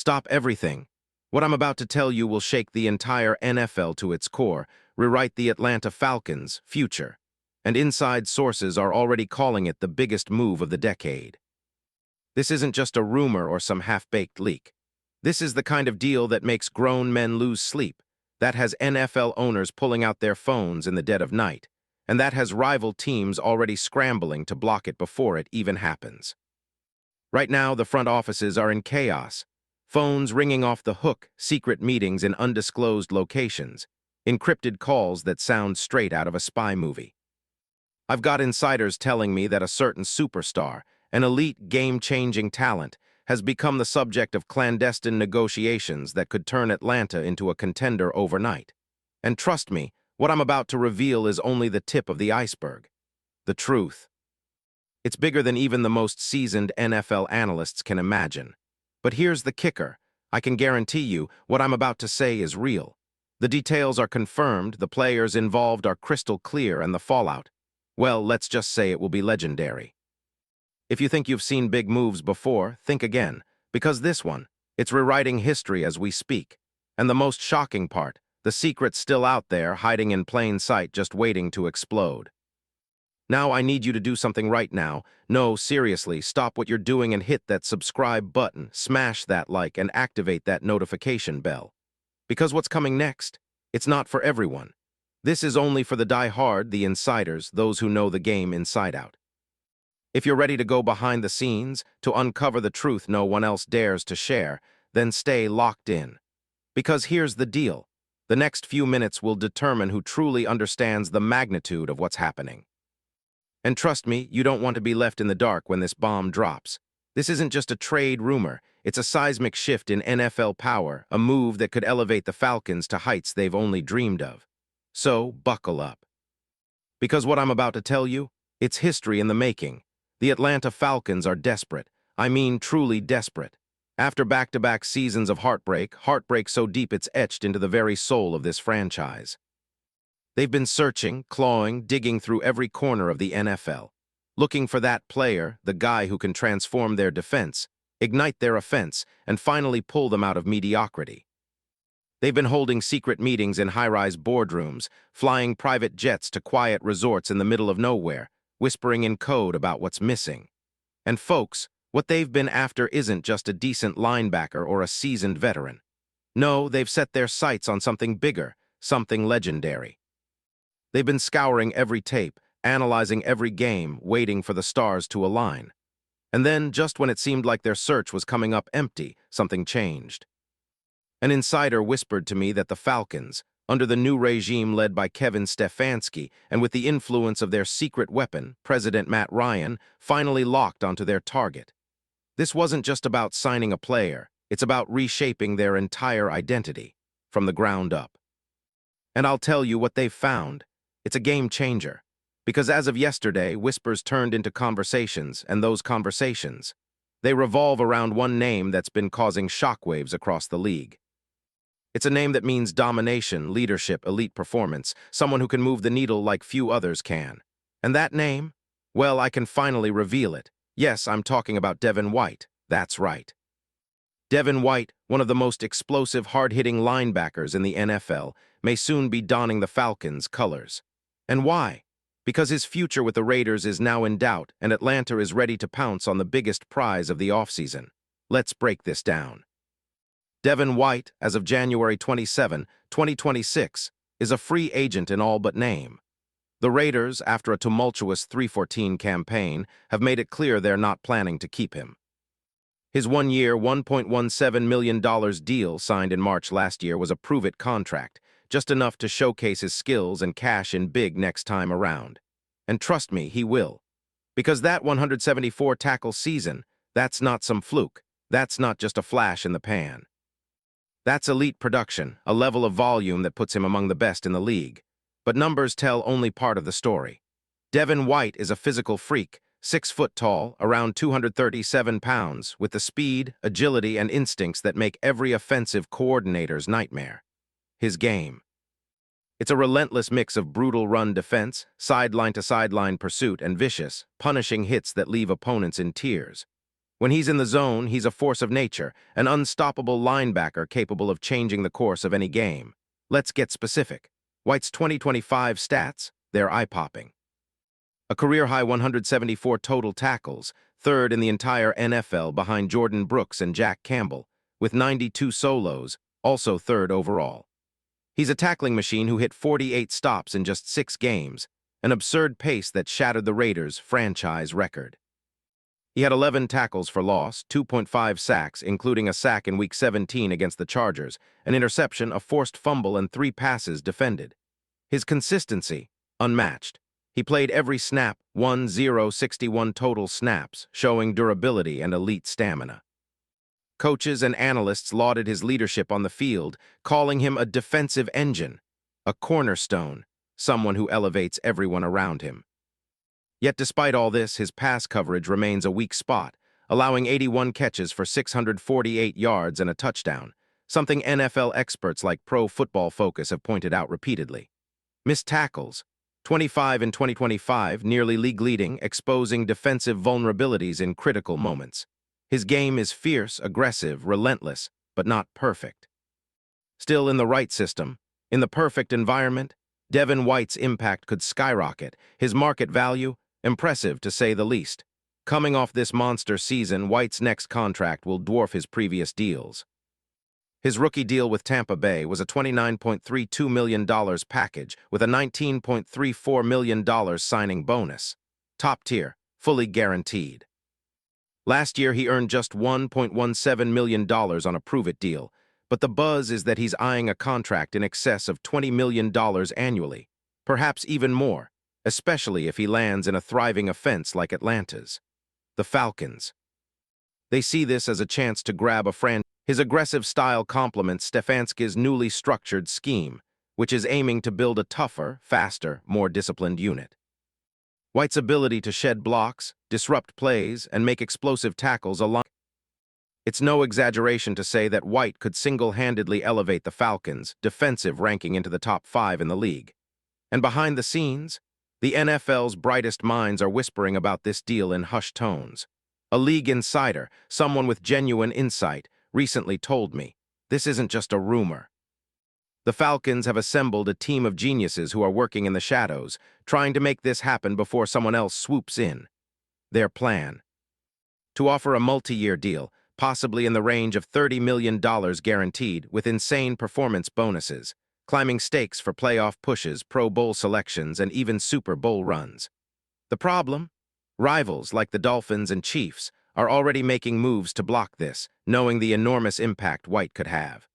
Stop everything. What I'm about to tell you will shake the entire NFL to its core, rewrite the Atlanta Falcons' future. And inside sources are already calling it the biggest move of the decade. This isn't just a rumor or some half-baked leak. This is the kind of deal that makes grown men lose sleep, that has NFL owners pulling out their phones in the dead of night, and that has rival teams already scrambling to block it before it even happens. Right now, the front offices are in chaos. Phones ringing off the hook, secret meetings in undisclosed locations, encrypted calls that sound straight out of a spy movie. I've got insiders telling me that a certain superstar, an elite game-changing talent, has become the subject of clandestine negotiations that could turn Atlanta into a contender overnight. And trust me, what I'm about to reveal is only the tip of the iceberg. The truth. It's bigger than even the most seasoned NFL analysts can imagine. But here's the kicker. I can guarantee you what I'm about to say is real. The details are confirmed, the players involved are crystal clear, and the fallout, well, let's just say it will be legendary. If you think you've seen big moves before, think again, because this one, it's rewriting history as we speak. And the most shocking part, the secret's still out there, hiding in plain sight, just waiting to explode. Now I need you to do something right now. No, seriously, stop what you're doing and hit that subscribe button, smash that like, and activate that notification bell. Because what's coming next? It's not for everyone. This is only for the die-hard, the insiders, those who know the game inside out. If you're ready to go behind the scenes, to uncover the truth no one else dares to share, then stay locked in. Because here's the deal. The next few minutes will determine who truly understands the magnitude of what's happening. And trust me, you don't want to be left in the dark when this bomb drops. This isn't just a trade rumor, it's a seismic shift in NFL power, a move that could elevate the Falcons to heights they've only dreamed of. So, buckle up. Because what I'm about to tell you, it's history in the making. The Atlanta Falcons are desperate. I mean truly desperate. After back-to-back seasons of heartbreak so deep it's etched into the very soul of this franchise. They've been searching, clawing, digging through every corner of the NFL, looking for that player, the guy who can transform their defense, ignite their offense, and finally pull them out of mediocrity. They've been holding secret meetings in high-rise boardrooms, flying private jets to quiet resorts in the middle of nowhere, whispering in code about what's missing. And folks, what they've been after isn't just a decent linebacker or a seasoned veteran. No, they've set their sights on something bigger, something legendary. They've been scouring every tape, analyzing every game, waiting for the stars to align. And then, just when it seemed like their search was coming up empty, something changed. An insider whispered to me that the Falcons, under the new regime led by Kevin Stefanski and with the influence of their secret weapon, President Matt Ryan, finally locked onto their target. This wasn't just about signing a player, it's about reshaping their entire identity, from the ground up. And I'll tell you what they've found. It's a game changer. Because as of yesterday, whispers turned into conversations, and those conversations, they revolve around one name that's been causing shockwaves across the league. It's a name that means domination, leadership, elite performance, someone who can move the needle like few others can. And that name? Well, I can finally reveal it. Yes, I'm talking about Devin White. That's right. Devin White, one of the most explosive, hard-hitting linebackers in the NFL, may soon be donning the Falcons' colors. And why? Because his future with the Raiders is now in doubt, and Atlanta is ready to pounce on the biggest prize of the offseason. Let's break this down. Devin White, as of January 27, 2026, is a free agent in all but name. The Raiders, after a tumultuous 3-14 campaign, have made it clear they're not planning to keep him. His one-year, $1.17 million deal signed in March last year was a prove-it contract, just enough to showcase his skills and cash in big next time around. And trust me, he will. Because that 174-tackle season, that's not some fluke. That's not just a flash in the pan. That's elite production, a level of volume that puts him among the best in the league. But numbers tell only part of the story. Devin White is a physical freak, 6 foot tall, around 237 pounds, with the speed, agility, and instincts that make every offensive coordinator's nightmare. His game. It's a relentless mix of brutal run defense, sideline-to-sideline pursuit, and vicious, punishing hits that leave opponents in tears. When he's in the zone, he's a force of nature, an unstoppable linebacker capable of changing the course of any game. Let's get specific. White's 2025 stats, they're eye-popping. A career-high 174 total tackles, third in the entire NFL behind Jordan Brooks and Jack Campbell, with 92 solos, also third overall. He's a tackling machine who hit 48 stops in just 6 games, an absurd pace that shattered the Raiders' franchise record. He had 11 tackles for loss, 2.5 sacks, including a sack in Week 17 against the Chargers, an interception, a forced fumble, and 3 passes defended. His consistency, unmatched. He played every snap, 61 total snaps, showing durability and elite stamina. Coaches and analysts lauded his leadership on the field, calling him a defensive engine, a cornerstone, someone who elevates everyone around him. Yet despite all this, his pass coverage remains a weak spot, allowing 81 catches for 648 yards and a touchdown, something NFL experts like Pro Football Focus have pointed out repeatedly. Missed tackles, 25 in 2025, nearly league-leading, exposing defensive vulnerabilities in critical moments. His game is fierce, aggressive, relentless, but not perfect. Still, in the right system, in the perfect environment, Devin White's impact could skyrocket, his market value, impressive to say the least. Coming off this monster season, White's next contract will dwarf his previous deals. His rookie deal with Tampa Bay was a $29.32 million package with a $19.34 million signing bonus. Top tier, fully guaranteed. Last year, he earned just $1.17 million on a prove-it deal, but the buzz is that he's eyeing a contract in excess of $20 million annually, perhaps even more, especially if he lands in a thriving offense like Atlanta's. The Falcons. They see this as a chance to grab a franchise. His aggressive style complements Stefanski's newly structured scheme, which is aiming to build a tougher, faster, more disciplined unit. White's ability to shed blocks, disrupt plays, and make explosive tackles along. It's no exaggeration to say that White could single-handedly elevate the Falcons' defensive ranking into the top 5 in the league. And behind the scenes, the NFL's brightest minds are whispering about this deal in hushed tones. A league insider, someone with genuine insight, recently told me, this isn't just a rumor. The Falcons have assembled a team of geniuses who are working in the shadows, trying to make this happen before someone else swoops in. Their plan: to offer a multi-year deal, possibly in the range of $30 million guaranteed, with insane performance bonuses, climbing stakes for playoff pushes, Pro Bowl selections, and even Super Bowl runs. The problem? Rivals like the Dolphins and Chiefs are already making moves to block this, knowing the enormous impact White could have.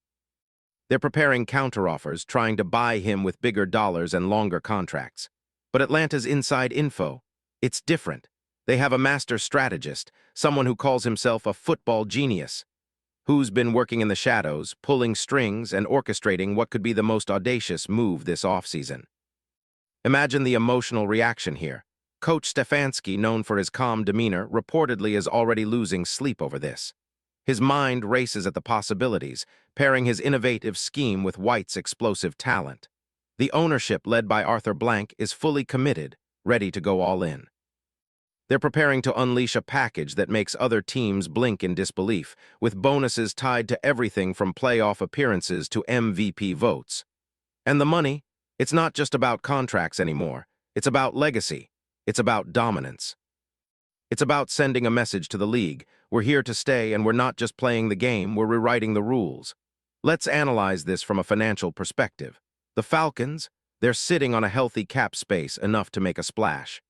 They're preparing counteroffers, trying to buy him with bigger dollars and longer contracts. But Atlanta's inside info, it's different. They have a master strategist, someone who calls himself a football genius, who's been working in the shadows, pulling strings and orchestrating what could be the most audacious move this offseason. Imagine the emotional reaction here. Coach Stefanski, known for his calm demeanor, reportedly is already losing sleep over this. His mind races at the possibilities, pairing his innovative scheme with White's explosive talent. The ownership, led by Arthur Blank, is fully committed, ready to go all in. They're preparing to unleash a package that makes other teams blink in disbelief, with bonuses tied to everything from playoff appearances to MVP votes. And the money? It's not just about contracts anymore. It's about legacy. It's about dominance. It's about sending a message to the league. We're here to stay, and we're not just playing the game, we're rewriting the rules. Let's analyze this from a financial perspective. The Falcons, they're sitting on a healthy cap space enough to make a splash.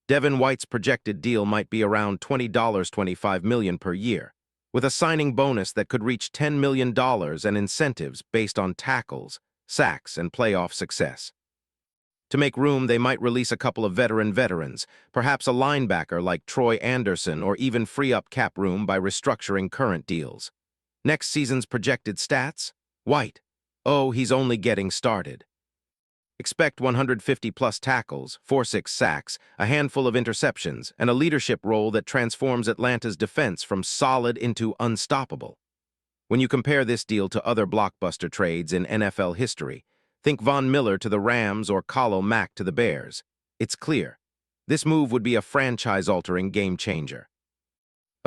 Devin White's projected deal might be around $25 million per year, with a signing bonus that could reach $10 million and incentives based on tackles, sacks, and playoff success. To make room, they might release a couple of veterans, perhaps a linebacker like Troy Anderson, or even free up cap room by restructuring current deals. Next season's projected stats? White. Oh, he's only getting started. Expect 150-plus tackles, 4-6 sacks, a handful of interceptions, and a leadership role that transforms Atlanta's defense from solid into unstoppable. When you compare this deal to other blockbuster trades in NFL history, think Von Miller to the Rams or Khalil Mack to the Bears. It's clear. This move would be a franchise-altering game changer.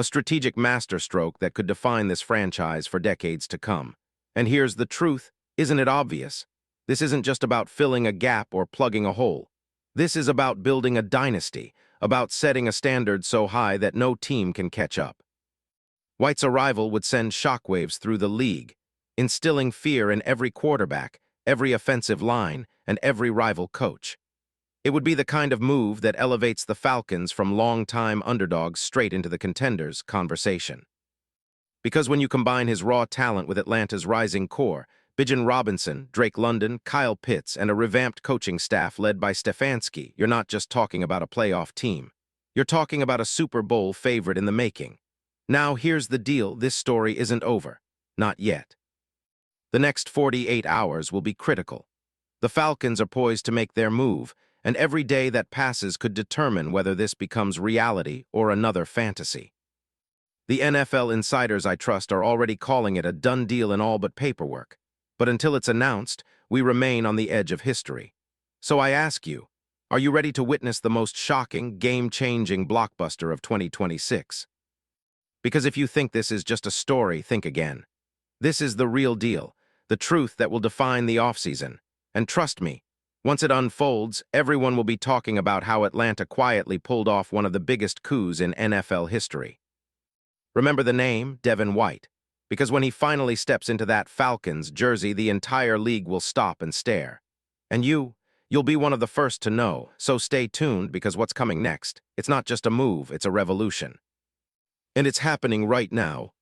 A strategic masterstroke that could define this franchise for decades to come. And here's the truth, isn't it obvious? This isn't just about filling a gap or plugging a hole. This is about building a dynasty, about setting a standard so high that no team can catch up. White's arrival would send shockwaves through the league, instilling fear in every quarterback, every offensive line, and every rival coach. It would be the kind of move that elevates the Falcons from long-time underdogs straight into the contenders' conversation. Because when you combine his raw talent with Atlanta's rising core, Bijan Robinson, Drake London, Kyle Pitts, and a revamped coaching staff led by Stefanski, you're not just talking about a playoff team. You're talking about a Super Bowl favorite in the making. Now, here's the deal. This story isn't over. Not yet. The next 48 hours will be critical. The Falcons are poised to make their move, and every day that passes could determine whether this becomes reality or another fantasy. The NFL insiders I trust are already calling it a done deal in all but paperwork. But until it's announced, we remain on the edge of history. So I ask you, are you ready to witness the most shocking, game-changing blockbuster of 2026? Because if you think this is just a story, think again. This is the real deal, the truth that will define the offseason. And trust me, once it unfolds, everyone will be talking about how Atlanta quietly pulled off one of the biggest coups in NFL history. Remember the name, Devin White, because when he finally steps into that Falcons jersey, the entire league will stop and stare. And you'll be one of the first to know, so stay tuned because what's coming next, it's not just a move, it's a revolution. And it's happening right now,